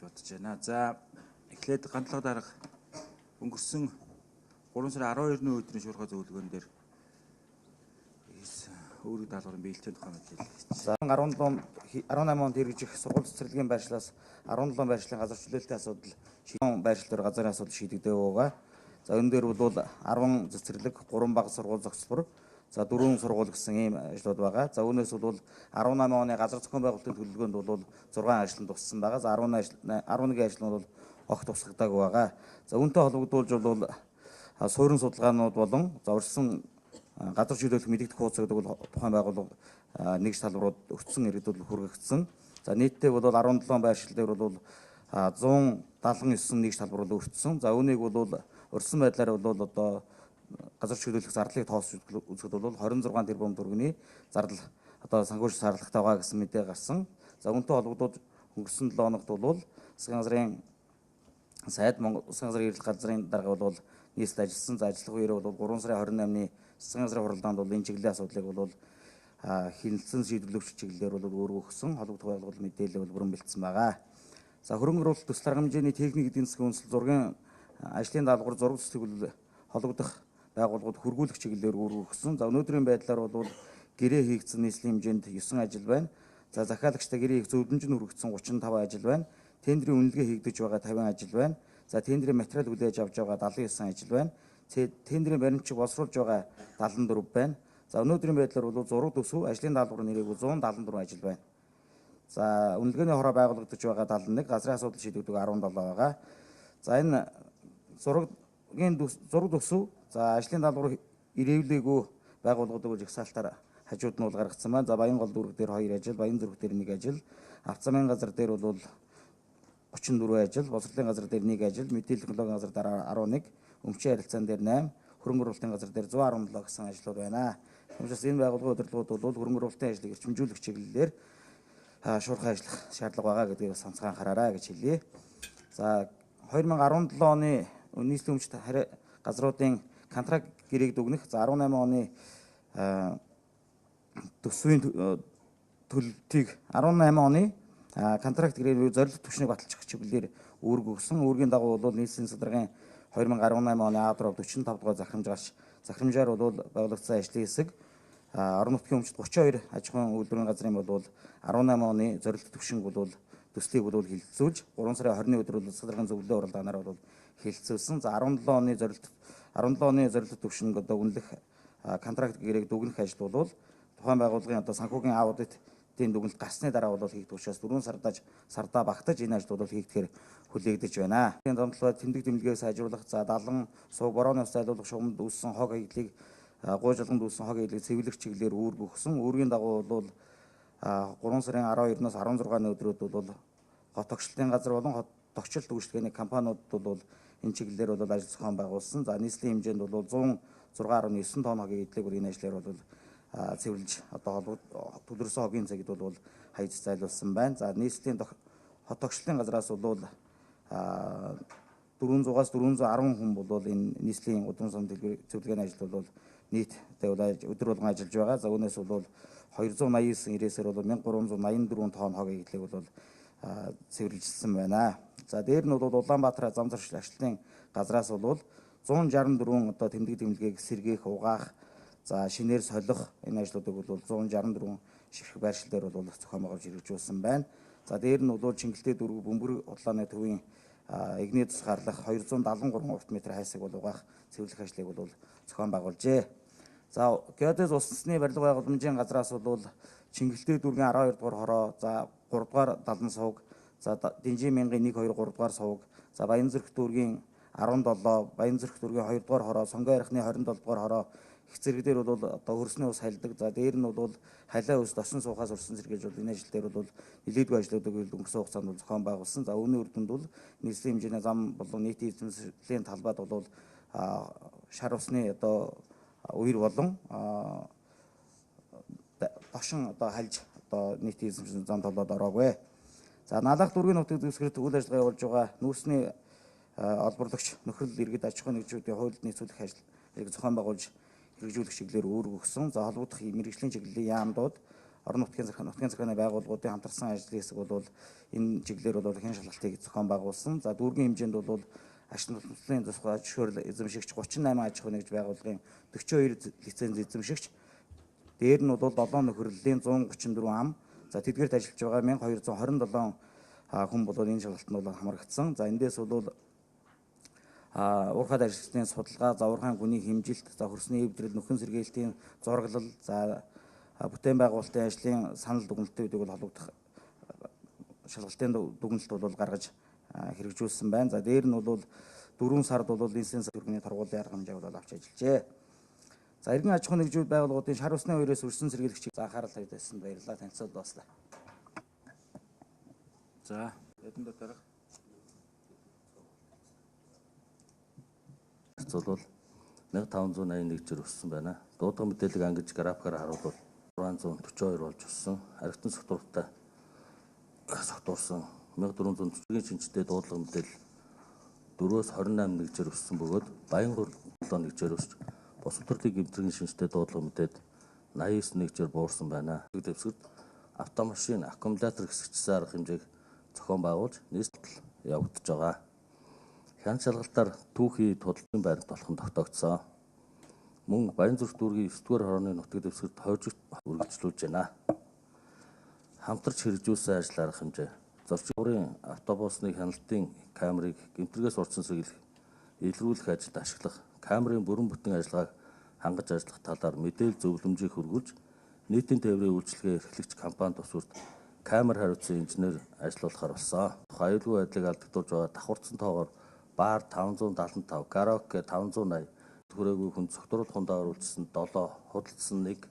бодож байна. За эхлээд гандлага дарга өнгөрсөн 3 сарын 12-ны өдрийн шуурхай зөвлөгөөн дээр өөрийн даалгаврын биелэлтийн тухай мэдээлэл. За 18 онд хэрэгжих сургууль цэцэрлэгийн байршлаас 17 байршлын газар чөлөөлтийн асуудал шийдэн байршил дээр газрын асуудал шийдэгдээ байгаа. За энэ дээр бол 10 цэцэрлэг, 3 бага сургууль зохицлбор, за 4 сургууль гэсэн ийм ажлууд байгаа. За үүнээс бол 18 оны газар зохион байгуулалтын төлөвлөгөөнд бол 6 ажил туссан байгаа. За 11 ажил нь бол огт тусгагдаагүй байгаа. За үүнтэй холбогдуулж бол суурин судалгаанууд болон урьдчилан газар чөлөөлөх мэдээлэл хуудас гэдэг бол тухайн байгууллага нэгж салбарууд өгсөн иргэдүүд хүргэгдсэн. За нийтдээ бол 17 байршил дээр бол 179 нэгж салбар бол өртсөн. За үүнийг бол урьдчилан байдлаар бол одоо газар чөлөөлөх зардлыг тоосч үзэхэд бол 26 тэрбум төгрөгийн зардал одоо санхүүжилт шаардлагатай байгаа гэсэн мэдээ гарсан. За үүнтэй холбогдуулж өнгөрсөн 7 хоногт бол засгийн газрын сайд засгийн газрын ирэх газрын дарга бол нийслэл ажилласан. За ажиллах үеэр бол 3 сарын 28-ны засгийн газрын хурлаанд бол энэ чиглэлийн асуудлыг бол хяналтсан шийдвэрлэгч чиглэлээр бол өөрөөр өгсөн холбогдох байгууллага мэдээлэл бол бүрэн бэлдсэн байгаа. За хөрөнгө оруулалт төсөл арга хэмжээний техник эдийн засгийн үндэслэл зургийн ажлын даалгавар зураг төслийг холбогдох байгууллагууд хөргүүлэх чиглэлээр өөрөөр өгсөн. За өнөөдрийн байдлаар бол гэрээ хийгдсэн нийслэлийн хэмжээнд 9 ажил байна. За захиалагчтай гэрээ хийх зөвлөмж нь хүргэгдсэн 35 ажил байна. Тендерийн үнэлгээ хийгдэж байгаа 50 ажил байна. За тендерийн материал хүлээж авч байгаа 79 ажил байна. Тендерийн баримтчиг боловсруулж байгаа 74 байна. За өнөөдрийн байдлаар бол зураг төсөв ажлын даалгавар нэрийг 174 ажил байна. За үнэлгээний хороо байгуулагдаж байгаа 71, газрын асуудал шийдэгдэх 17 байгаа. За энэ зураг төсөв за ажлын даалгавар ирээвлээгүй байгууллагуудыг жагсаалтаар хажууд нь бол гаргацсан байна. За Баянгол дүүрэг дээр 2 ажил, Баян зүрх дээр 1 ажил, Авц замын газар дээр бол 34 ажил, боловсролын газар дээр 1 ажил, мэдээлэл технологийн газар дээр 11, өмчийн харилцаан дээр 8, хөрөнгө оруулалтын газар дээр 117 гэсэн ажлууд байна. Түүнээс энэ байгууллагын удирдлагууд бол хөрөнгө оруулалтын ажлыг эрчимжүүлэх чиглэлээр шуурхай ажиллах шаардлага байгаа гэдгийг санацгаа анхаараарай гэж хэлье. За 2017 оны нийслэлийн өмчт газруудын контракт гэрээг дүгнэх, за 18 оны төсвийн төлөлтийг 18 оны контракт гэрээг зорилт түвшнийг баталчих чиглэлээр үүрэг өгсөн. Үүргийн дагуу бол нийслэлийн садаргын 2018 оны А4 45 дугаар захирамж гарч захирамжаар бол байгуулагдсан ажлын хэсэг орон нутгийн өмчт 32 аж ахуйн үйлдвэрийн газрын бол 18 оны зорилт түвшинг бол төслийг бол хилцүүлж 3 сарын 20-ны өдөр бол садаргын зөвлөлөө уралдаанаар бол хэлэлцүүлсэн. За 17 оны зорилт түвшинг одоо үнэлэх контракт гэрээг дүгнэх ажил бол тухайн байгууллагын одоо санхүүгийн аудитын дүгнэлт гарсны дараа бол хийгдэх учраас 4 сардаа багтаж энэ ажил бол хийгдэхээр хүлээгдэж байна. Энэ зомдлоо тэмдэг тэмдгээ сайжруулах, за 70 сувг борооны ус зайлуулах шугамд үүссэн хог хаягдлыг гуйжлганд үүссэн хог хаягдлыг цэвэрлэх чиглэлээр үүрэг өгсөн. Үүргийн дагуу бол 3 сарын 12-наас 16-ны өдрүүд бол хот тогтчлын газар болон хот тогтчлт үйлчилгээний компаниудад бол энэ чиглэлээр бол ажил зохион байгуулсан. За нийслэлийн хэмжээнд бол 106.9 тонн хогийн эдлийг энэ ажлаар бол цэвэрлж одоо төлөрсөн хогийн цагид бол хаяж зайлуулсан байна. За нийслэлийн хот тогтчлын газраас бол 400-аас 410 хүн бол энэ нийслэлийн удам сон цэвэрлэгээний ажил бол нийтдээ өдөр болгон ажиллаж байгаа. За үүнээс бол 289 ирээсээр бол 1384 тонн хог эдлийг бол цэвэрлжсэн байна. За дээр нь бол Улаанбаатар зам зуршил ачлалын газраас бол 164 одоо тэмдэг тэмлэгийг сэргээх, угаах, за шинээр солих энэ ажлуудыг бол 164 ширхэг байршил дээр бол зохион байгуулж хэрэгжүүлсэн байна. За дээр нь бол Чингэлтэй дүүрэг бөмбөр удлааны төвийн эгний тус гарлах 273 урт метр хайсыг бол угаах цэвэрлэх ажлыг бол зохион байгуулжээ. За геодез улсны барилга байгууламжийн газраас бол Чингэлтэй дүүргийн 12 дугаар хороо, за 3 дугаар далан сувг, за Динжин мянгын 1 2 3 дугаар сувг, за Баян зүрх дүүргийн 17, Баян зүрх дүүргийн 2 дугаар хороо, Сонгой архины 27 дугаар хороо их зэрэг дээр бол одоо хөрсний ус хайлдаг. За дээр нь бол халиа ус досон суухаас урьдчилан сэргийлж бол энэ ажил дээр бол нэлээдгүй ажлуудыг өнгөрсөн хугацаанд бол зохион байгуулсан. За үүний үр дүнд бол нийслэлийн хэмжээний зам болон нийтийн эзэмшлийн талбайд бол шар усны одоо үер болон дошин одоо хальж одоо нийтийн эзэмшлийн зам толгойд ороогүй. За Налах дүүргийн нутаг дэвсгэрт үйл ажиллагаа явуулж байгаа нүүрсний олборлагч нөхрөл иргэд аж ахуйн нэгжүүдийн хуульд нийцүүлэх ажлыг зохион байгуулж хэрэгжүүлэх чиглэлээр үүрэг өгсөн. За холбогдох мэргэжлийн чиглэлийн яамдууд орон нутгийн захиргааны байгууллагуудын хамтарсан ажлын хэсэг бол энэ чиглэлээр бол хэн шалгалтыг зохион байгуулсан. За дүүргийн хэмжээнд бол агш нутгийн тусгай зөвшөөрөл эзэмшигч 38 аж ахуй нэгж байгууллагын 42 лиценз эзэмшигч, дээр нь бол 7 нөхөрлөлийн 134 ам, за тэдгээрт ажиллаж байгаа 1227 хүн бол энэ шалгалтанд бол хамрагдсан. За эндээс бол уурхайд ажиллагчдын судалгаа, завуурхайн гүний хэмжилт, за хөрсний эвдрэл, нөхөн сэргээлтийн зураглал, за бүтээн байгуулалтын ажлын санал дүгнэлтүүдийг бол холбогдох шалгалтын дүгнэлт бол гаргаж хэрэгжүүлсэн байна. За дээр нь бол 4 сард бол линзэнс төгрөгийн торгуулийн арга хэмжээг бол авч ажиллажээ. За иргэн аж ахуй нэгжүүд байгууллагуудын шар усны хоёроос өрсөн сэргийлэгчийг анхаарал тавьсан баярлалаа. Танилцуулд бааслаа. За эдэн дараах бол 1581 жир өссөн байна. Дуудлага мэдээлэл ангиж графикаар харуулбал 642 болж өссөн. Харигтан согтууртай согтуурсан 1440-ийн шинжтэй дуудлага мэдээлэл 4-өөс 28 нэг жир өссөн бөгөөд Баянгур 7 нэг жир өсч бус төрлийн гэмтрийн шинжтэй дуудлага мэдээд 89 нэг жир буурсан байна. Дэвсгэрт автомашин аккумулятор хэсэгчсэн арга хэмжээг зохион байгуулж нийслэл явагдаж байгаа. Хян шалгалтаар түүхий тодорхой байранд болох нь тогтогдсон. Мөн Баянзүрх дүүргийн 9-р хорооны нутаг дэвсгэрт хойжигт үргэлжлүүлж байна. Хамтарч хэрэгжүүлсэн ажил арга хэмжээ. Зорчигчдын автобусны хяналтын камерыг гэмтрэгээс урьдчилан сэргийлэх, илрүүлэх ажилд ашиглах, камерын бүрэн бүтэн ажиллагааг хангаж ажиллах талаар мэдээлэл зөвлөмжийг хөргүүлж, нийтийн тээврийн үйлчилгээ эрхлэгч компани тусварт камер хариуцсан инженер ажиллуулахар болсон. Аюулгүй байдлыг алдагдуулж байгаа давхарцсан тоогоор баар 575, караоке 580, хүрээгүй хүн согтуурал хундаа оруулсан 7, худалдсан 1,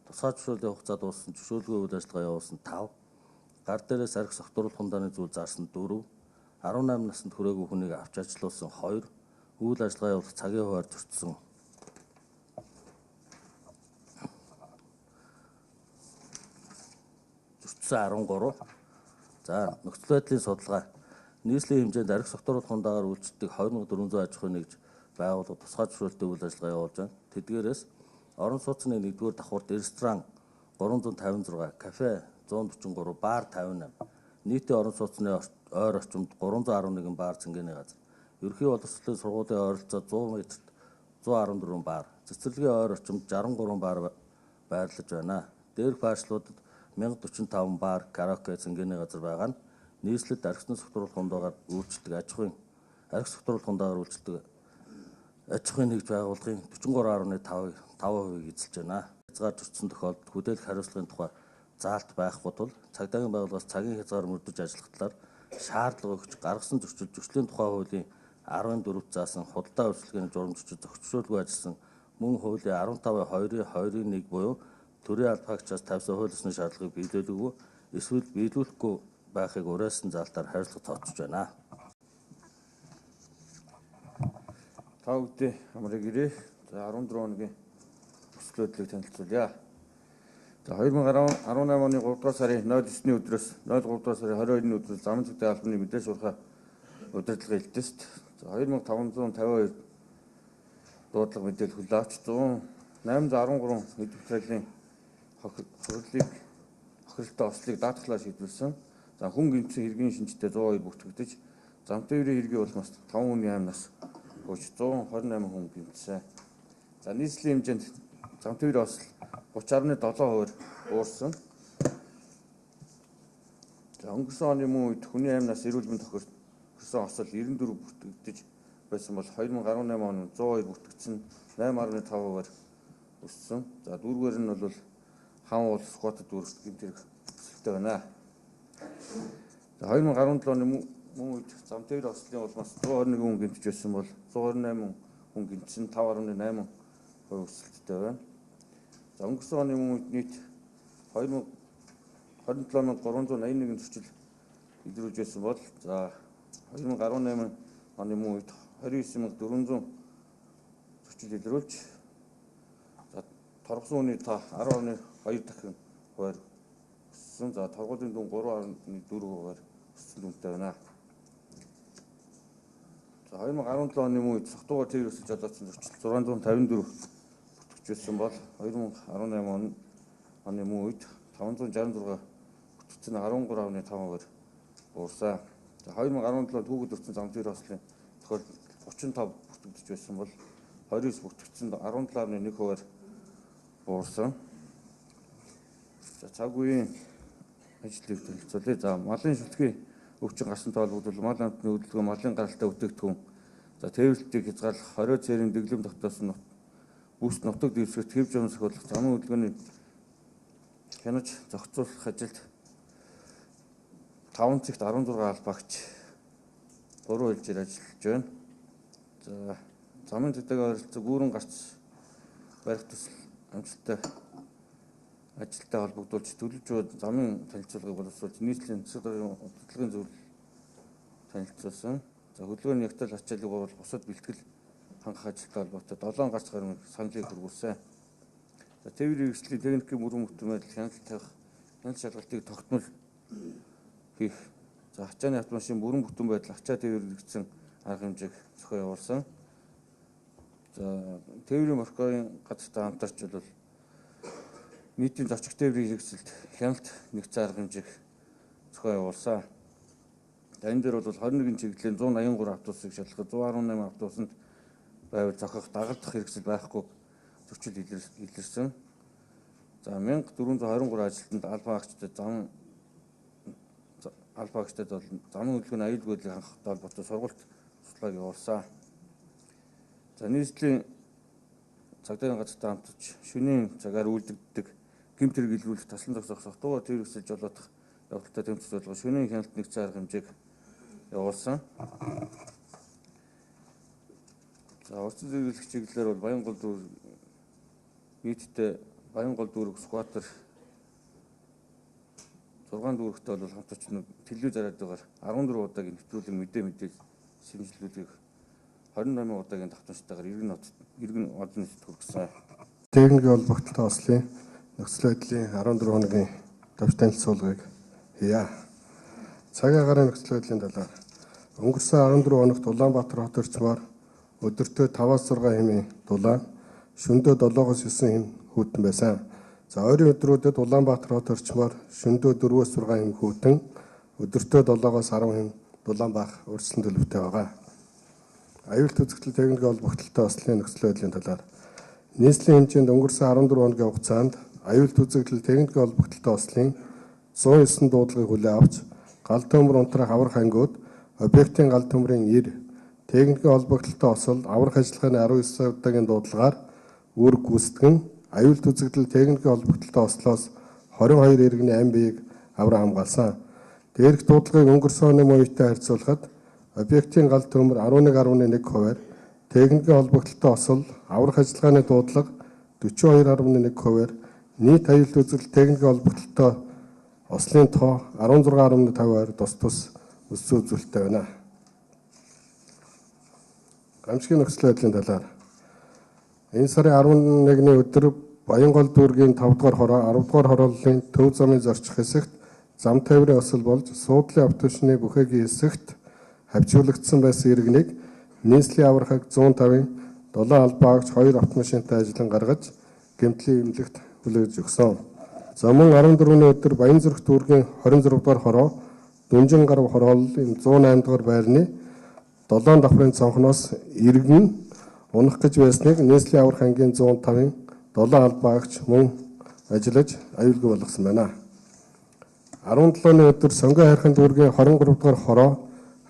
тусгай зөвшөөрлийн хугацаа дууссан зөвшөөрлгүй үйл ажиллагаа явуулсан 5, гар дээрээс арх согтуурал хундааны зүйл зарсан 4, 18 наснд хүрээгүй хүнийг авч ажиллуулсан 2, үйл ажиллагаа явуулах цагийн хуваар зөрчсөн 13. За нөхцөл байдлын судалгаа. Нийслэлийн хэмжээнд арх согтуурал хундаагаар үйлчлдэг 2400 аж ахуй нэгж байгууллага тусгай зөвшөөрөлтэй үйл ажиллагаа явуулж байна. Тэдгээрээс орон сууцны 1-р давхурт ресторан 356, кафе 143, баар 58. Нийтийн орон сууцны ойр орчимд 311 баар цэнгэний газар. Ерөнхий боловсролын сургуулийн ойролцоо 100 метрт 114 баар, цэцэрлэгийн ойр орчимд 63 баар байрлаж байна. Дээрх баарчлуудад 1045 баар, караоке, цэнгэний газар байгаа нь нийслэлд архисны согтуурал хундаагаар үйлчлдэг аж согтуурал хундаагаар үйлчлдэг аж ахуйн нэгж байгууллагын 43.5%-ийг эзэлж байна. Хязгаар зөрчсөн тохиолдолд хүлээлт хариуцлагын тухай заалт байхгүй тул цагдаагийн байгууллагаас цагийн хязгаар мөрдөж ажиллах талаар шаардлага өгч гаргасан зөрчлийн тухай хуулийн 14-т заасан худалдаа үйлчилгээний журам зөрчил зохицуулгүй ажилласан мөн хуулийн 15/2-1 буюу төрийн албаагчаас тавьсан хууль ёсны шаардлагыг биелүүлээгүй эсвэл биелүүлэхгүй байхыг уриалсан заалтаар хариуцлага тооцож байна. та бүдээ амрыг ирээ. За 14 хоногийн өсөлт байдлыг танилцуулъя. За 2018 оны 3 дугаар сарын 09-ны өдрөөс 03 дугаар сарын 22-ны өдрөөс замын цэгтэй албаны мэдээж сурах удирдлага элтэст 2552 дуудлага мэдээлэл хүлээн авч 813 нийт материалын хохирлттой ослыг даатгалаа шийдвэрсэн. За хүн гэмтсэн хэргийн шинжтэй 102 бүртгэгдэж, зам тээврийн хэргийн улмаас 5 хүний амнаас хөөж 128 хүн гэмтсэн. За нийслэлийн хэмжээнд зам тээврийн осол 30.7% уурсан. За өнгөрсөн оны мөн үед хүний амнаас эрүүл мэнд тохирсон осол 94 бүртгэгдэж байсан бол 2018 онд 102 бүртгэгдсэн 8.5%-аар өссөн. За дүүргээр нь бол хан уул сквот дүүрс гэмтэрэг өсөлттэй байна. За 2017 оны мөн үед зам тээврийн ослын улмаас 121 хүн гэмтэж байсан бол 128 хүн гэмтсэн 5.8% өсөлттэй байна. За өнгөрсөн оны мөн үед нийт 27381 зөрчил илрүүлж байсан бол за 2018 оны мөн үед 29400 зөрчил илрүүлж торгосон хүний та 10.2 дахин хувиар өссөн. За торгуулийн дүн 3.4%-аар өссөн дүнтэй байна. За 2017 оны үед согтуугаар тээврээс жолоодсон зөрчил 654 бүртгэж байсан бол 2018 оны мөн үед 566 бүтцэн 13.5%-аар буурсан. За 2017 түүхэд өртсөн зам дээр ослын тохиолдолд 35 бүртгэгдэж байсан бол 29 бүртгэгдсэнд 17.1%-аар буурсан. За цаг үеийн ажлыг танилцуулъя. За малын шүлтгийн өвчин гарсантай холбогдвол мал амтны хөдөлгөөн, малын гаралтай бүтээгдэхүүн, за тээвэрлэлтийг хязгаарлах, хорио цээрийн дэглэм тогтоосон бүс нутаг дэвсгэрт хэв жам сахиулах, замын хөдөлгөөний хянаж зохицуулах ажилд 5 цагт 16 албаагч 3 хэлжээр ажиллаж байна. За замын төдийг ойролцоо гүүрэн гарц барих төсөл амжилттай ажилтай холбогдуулж төлөвлөж замын танилцуулгыг боловсруулж нийслэлийн засаг даргын удирдлагын зөвлөл танилцуулсан. За хөдөлгөөний ягтал ачааллыг бууруулах бусад бэлтгэл хангах ажилтай холбоотой 7 гарц гаруй саналыг хүргүүлсэн. За тээврийн хэрэгслийн техникийн бүрэн бүтэн байдал хяналт тавих, хяналт шалгалтыг тогтмол хийх. За ачааны автомашин бүрэн бүтэн байдал ачаа тээвэрлэгдсэн арга хэмжээг зохион явуулсан. За тээврийн моркорын газартай хамтарч бол нийтийн зочих тээврийн хэрэгсэлд хяналт нэгцэн арга хэмжээг зохион явуулсан. Энэ дээр бол 21 чиглэлийн 183 автобусыг шалгах, 118 автобусанд байвал зохих, дагалдах хэрэгсэл байхгүй зөрчил илэрсэн. За 1423 ажилтнанд албаагчдад бол замын хөдөлгөөний аюулгүй байдлыг хангахтай холбоотой сургалт туслах явуулсан. За нийслэлийн цагдаагийн газартай хамтарч шөнийн цагаар үйлдвэрлэдэг гэмт хэрэг илрүүлэх, таслан зогсоох, согтуугаар тээвэрлэж жолоодох явдалтай тэмцэж болгох шөнийн хяналт нэгцэн арга хэмжээг явуулсан. За урьдчилан зэрэглэх чиглэлээр бол Баянгол дүүрэг нийтдээ Баянгол дүүрэг скватер 6 дүүрэгтэй бол хамтарч телевиз радиогоор 14 удаагийн нэвтрүүлэг мэдээ шимжилүүлгийг 28 удаагийн давтамжтайгаар иргэн олон нийтэд хүргэсэн. Техникийн холбогдолтой ослын нөхцөл байдлын 14 хоногийн давж танилцуулгыг хийя. Цаг агаарын нөхцөл байдлын талаар өнгөрсөн 14 хоногт Улаанбаатар хот орчмоор өдөртөө 5-6 хэмээн дулаан, шөнөдөө 7-9 хэм хүйтэн байсан. За ойрын өдрүүдэд Улаанбаатар хот орчмоор шөнөдөө 4-6 хэм хүйтэн, өдөртөө 7-10 хэм дулаан баах урьдчилан төлөвтэй байгаа. Аюулт үзэгдэл техникийн холбогдолтой ослын нөхцөл байдлын талаар нийслэлийн хэмжээнд өнгөрсөн 14 хоногийн хугацаанд аюулт үзэгдэл техникийн холбогдолтой ослын 109 дуудлагыг хүлээн авч гал төмөр унтраах аврах ангиуд объектын гал төмрийн 90, техникийн холбогдолтой осол аврах ажиллагааны 19 удаагийн дуудлагаар үүрэг гүйцэтгэн аюулт үзэгдэл техникийн холбогдолтой ослоос 22 иргэний амь биеийг авраа хамгаалсан. Дээрх дуудлагыг өнгөрсөн оны үетэй харьцуулахад объектын гал төмөр 11.1%-аар, техникийн холбогдолтой осол аврах ажиллагааны дуудлага 42.1%-аар, нийт аюулт үзэгдэл техникийн холбогдолтой ослын тоо 16.5%-аар тус өссөн үзүүлэлттэй байна. Гамшигын нөхцөл байдлын талаар энэ сарын 11-ний өдөр Баянгол дүүргийн 5 дугаар хороо 10 дугаар хорооллын төв замын зорчих хэсэгт зам тээврийн осол болж суудлын автомашины бүхэгийн хэсэгт хавчуулагдсан байсан иргэнийг нийслэлийн аврахыг 105-ын 7 албаагч 2 автомашинтай ажиллан гаргаж гэмтлийн эмнэлэгт хүлээж өгсөн. За мөн 14-ний өдөр Баянзүрх дүүргийн 26 дугаар хороо Дүнжин гарав хорооллын 108 дугаар байрны 7 давхрын цонхноос иргэн унах гэж байсныг нийслэлийн аврах ангийн 105-ын 7 албаагч мөн ажиллаж аюулгүй болгосон байна. 17-ны өдөр Сонгой хайрхан дүүргийн 23 дугаар хороо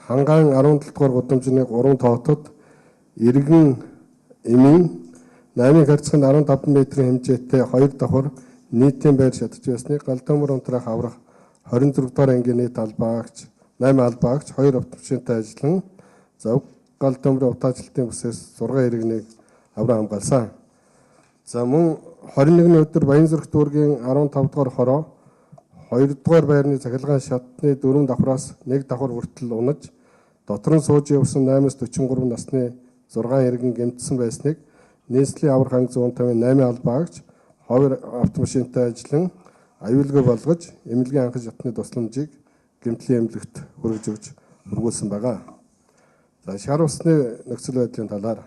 Хангаан 17 дугаар гудамжны 3 тоотод иргэн эмийн 8-ын харьцагт 15 м хэмжээтэй 2 давхар нийтийн байр шатаж байсныг гал төмөр унтраах аврах 26 дугаар ангийн нийт албаагч 8 албаагч 2 автомашинтай ажиллан завг гал төмрийн утаажлалтын бүсээс 6 иргэнийг авраа хамгаалсан. За мөн 21-ний өдөр Баянзүрх дүүргийн 15 дугаар хороо 2 дугаар байрны цахилгаан шатны 4 давхраас 1 давхар хүртэл унаж дотор нь сууж явсан 8-43 насны 6 иргэн гэмтсэн байсныг нийслэлийн аврах анги 150-ын 8 албаагч 2 автомашинтай ажиллан аюулгүй болгож эмнэлгийн анхан шатны тусламжийг гэмтлийн эмнэлэгт хүргэж өгч өргүүлсэн байгаа. За шар усны нөхцөл байдлын талаар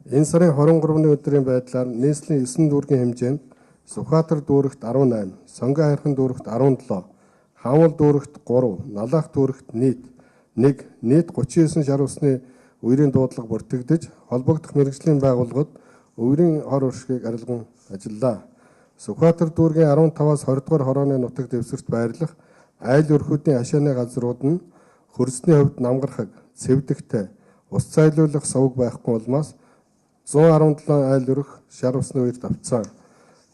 энэ сарын 23-ны өдрийн байдлаар нийслэлийн 9 дүүргийн хэмжээнд Сүхбаатар дүүрэгт 18, Сонгон хайрхан дүүрэгт 17, Хаамал дүүрэгт 3, Налаах дүүрэгт нийт 39 шар усны үерийн дуудлага бүртгэгдэж, холбогдох мэргэжлийн байгууллагад үерийн хор уршгийг арилган ажиллаа. Сүхбаатар дүүргийн 15-аас 20 дугаар хорооны нутаг дэвсгэрт байрлах айл өрхүүдийн хашааны газрууд нь хөрсний хувьд намгархаг, цэвдэгтэй, ус цайлуулах сувг байхгүй улмаас 117 айл өрх шар усны үер давтсан.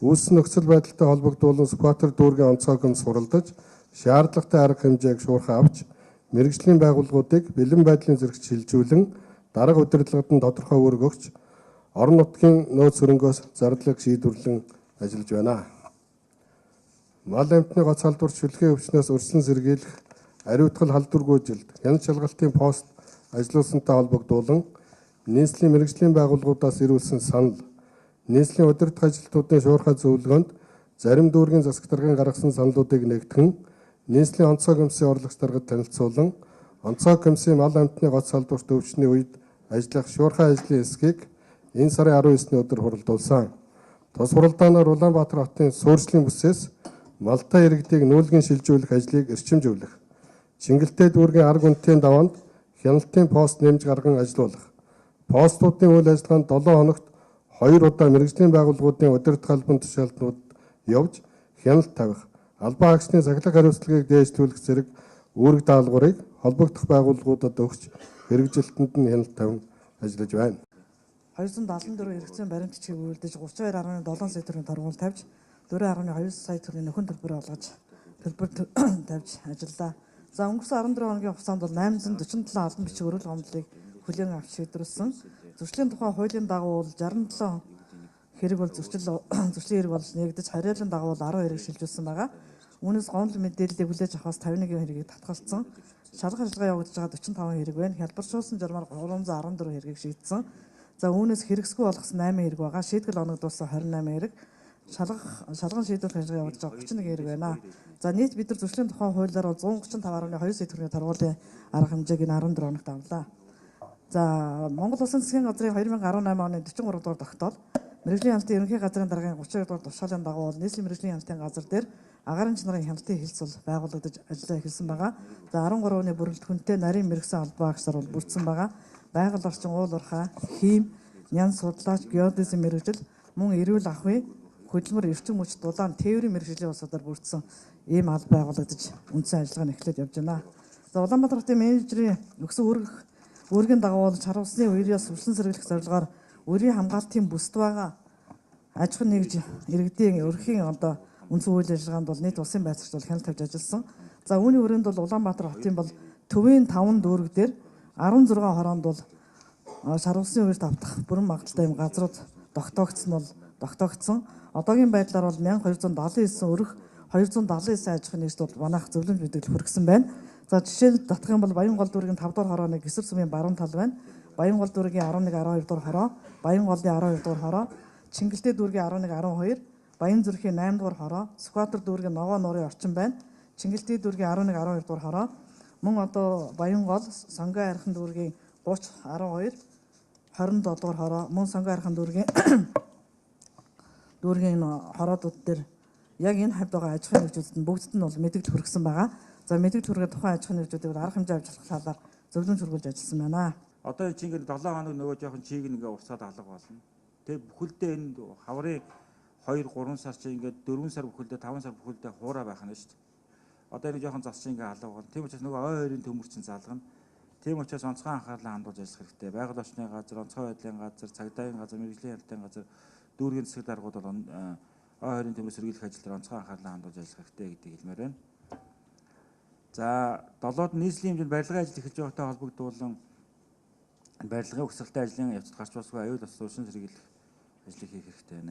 Үүссэн нөхцөл байдалтай холбогдуулан Сүхбаатар дүүргийн онцгой хөм суралдаж, шаардлагатай арга хэмжээг шуурхай авч, мэргэжлийн байгууллагуудыг бэлэн байдлын зэрэгт шилжүүлэн, дарга удирдлагад нь тодорхой үүрэг өгч, орон нутгийн нөөц хөрөнгөөс зардлыг шийдвэрлэн ажиллаж байна. Мал амтны гоц халдварт шүлгийн өвчнөөс өрсөн сэргийлэх, ариутгал халдваргүй жилд, хяналт шалгалтын пост ажиллуулсантай холбогдуулан, нийслэлийн мэргэжлийн байгууллагуудаас ирүүлсэн санал, нийслэлийн удирдах ажилтнуудын шуурхай зөвлөгөөнд зарим дүүргийн засаг даргын гаргасан саналуудыг нэгтгэн, нийслэлийн онцгой комиссийн урлагч даргад танилцуулан, онцгой комиссийн мал амтны гоц халдварт өвчний үед ажиллах шуурхай ажлын эсхийг энэ сарын 19-ний өдөр хуралдуулсан. Тус хуралдаанаар Улаанбаатар хотын суурьшлийн бүсээс малтай иргэдийг нүүлгэн шилжүүлэх ажлыг эрчимжүүлэх, Чингэлтэй дүүргийн арга үндэстний даваанд хяналтын пост нэмж гарган ажиллуулах, постуудын үйл ажиллагаанд 7 хоногт 2 удаа мэргэжлийн байгууллагуудын удирдах албан тушаалтнууд явж хяналт тавих, албан хаагчны сахилга хариуцлагыг дээшлүүлэх зэрэг үүрэг даалгаврыг холбогдох байгууллагуудад өгч хэрэгжилтэнд нь хяналт тавин ажиллаж байна. 274 хэрэгцээ баримт бичгийг үйлдэж 32.7 сая төгрөгийн торгуул тавьж 4.2 сая төгрөгийн нөхөн төлбөр олгож төлбөр тавьж ажиллаа. За өнгөрсөн 14 хоногийн хугацаанд бол 847 албан бичиг өргөл гомдлыг хүлээн авч шийдвэрлсэн. Зөрчлийн тухай хуулийн дагуу бол 67 хэрэг бол зөрчлийн хэрэг болж нэгдэж, хариалын дагуу 10 хэрэг шилжүүлсэн байгаа. Үүнээс гомдол мэдээллийг хүлээж авахаас 51 хэрэгийг татгалцсан. Шалгах ажиллагаа явагдаж байгаа 45 хэрэг байна. Хялбаршуулсан журмаар 314 хэргийг шийдсэн. За үүнээс хэрэгсгүй болгосон 8 хэрэг байгаа. Шийтгэл оногдуулсан 28 хэрэг. Шалган шийдвэрлэх ажиллагаа явагдаж байгаа 31 хэрэг байна. За нийт бид нар зөрчлийн тухай хуулиар бол 135.2 сая төгрөгийн торгуулийн арга хэмжээг энэ 14 хоногт авлаа. За Монгол Улсын засгийн газрын 2018 оны 43 дугаар тогтоол мэргэжлийн хяналтын ерөнхий газрын даргын 32 дугаар тушаалын дагуу бол нийслэлийн мэргэжлийн хяналтын газар дээр агаарын чанарын хяналтын хэлцэл байгуулагдаж ажиллаа эхэлсэн байгаа. За 13 оны бүрэлдэхүүнтэй нарийн мэргэсэн албан агшаар бол бүрдсэн байгаа. Байгаль орчин, уул уурхай, хим, нян судлаач, геодезийн мэргэжил, мөн эрүүл ахуй, хөдөлмөр, эрчим хүч, дулаан, тээврийн мэргэжлийн улсуудаар бүрдсэн ийм алба байгуулагдаж үндсэн ажиллагаа нь эхлээд явж байна. За Улаанбаатар хотын менежерийн өгсөн үүргийн дагуу бол чар усны үерээс өрсөн сэргийлэх зорилгоор үерийн хамгаалтын бүсд байгаа аж ахуйн нэгж иргэдийн өрхийн одоо үндсэн үйл ажиллагаанд бол нийт улсын байцаагч бол хяналт тавьж ажилласан. За үүний хүрээнд бол Улаанбаатар хотын бол төвийн 5 дүүрэг дээр 16 хороонд бол шар усны үерт автах бүрэн магадaltaй юм газрууд тогтоогдсон. Одоогийн байдлаар бол 1279 өрх 279 аж ахуйн нэгжид бол манайх зөвлөмж мэдээлэл хүргэсэн байна. За жишээл татах юм бол Баянгол дүүргийн 5 дугаар хорооны Гэсэр сумын баруун тал байна. Баянгол дүүргийн 11 12 дугаар хороо, Баянголын 12 дугаар хороо, Чингэлтэй дүүргийн 11 12, Баян зүрхийн 8 дугаар хороо, Сүхбаатар дүүргийн Ногоо нуурын орчин байна. Чингэлтэй дүүргийн 11 12 дугаар хороо, мөн одоо Баянгол, Сонгон хайрхан дүүргийн 30 12, 27 дугаар хороо, мөн Сонгон хайрхан дүүргийн хороодууд дээр яг энэ хавьд байгаа аж ахуйн нэгжүүдэд нь бүгдд нь бол мэдээлэл хүргэсэн байгаа. За мэдээлэл хүргээд тухайн аж ахуйн нэгжүүдийг арга хэмжээ авч болох талаар зөвлөмж хүргүүлж ажилласан байна. Одоо энэ чинь 7 хоног нөгөө жоохон чийг ингээ урсаад алга болно. Тэгээ бүхэлдээ энэ хаврын 2 3 сар чинь ингээ 4 сар бүхэлдээ 5 сар бүхэлдээ хуурай байх нь шүү дээ. Одоо энэ жоохон зас чинь ингээ алга болно. Тийм учраас нөгөө ой хоёрын төмөр чинь залгана. Тийм учраас онцгой анхаарлаа хандуулж ажиллах хэрэгтэй. Байгаль орчны газар, онцгой байдлын газар, цагдаагийн газар, мэргэжлийн хяналтын газар, дүүргийн засаг даргууд бол ой хоёрын төмөр сэргийлэх ажил дээр онцгой анхаарлаа хандуулж ажиллах хэрэгтэй гэдгийг хэлмээр байна. За 7-д нийслэлийн хэмжээнд барилгын ажил эхэлж байгаатай холбогдуулан барилгын угсралтай ажлын явцад гарч босгүй аюул бас урьдчилан сэргийлэх ажлыг хийх хэрэгтэй байна.